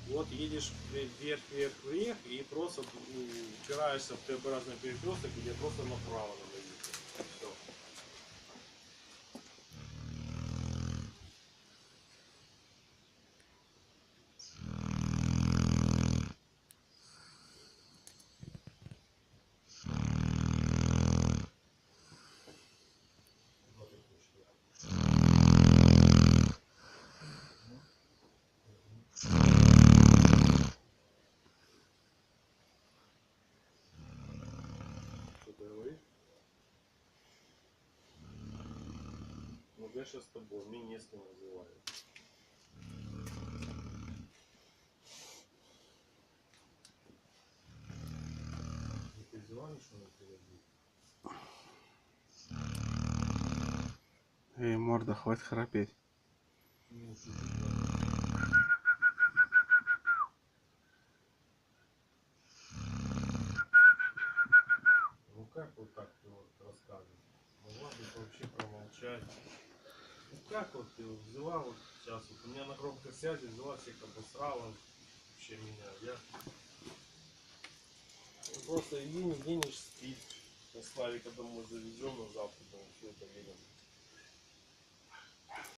Вот едешь вверх, вверх, вверх и просто упираешься в Т-образный перекресток, где просто направо надо ехать. Все. Что ты говоришь? Ну, я сейчас с тобой, мне не с кем разговаривать. Ты взяла ничего на телевизоре? Эй, морда, хватит храпеть. Ну, ну как вот так ты вот рассказываешь? Могла бы ты вообще промолчать. Ну как вот ты вот взяла вот сейчас, вот у меня на громкой связи взяла, всех обосрала вообще меня. Я просто Евгений спит. Мы Славика домой завезем на завтра, все это едем.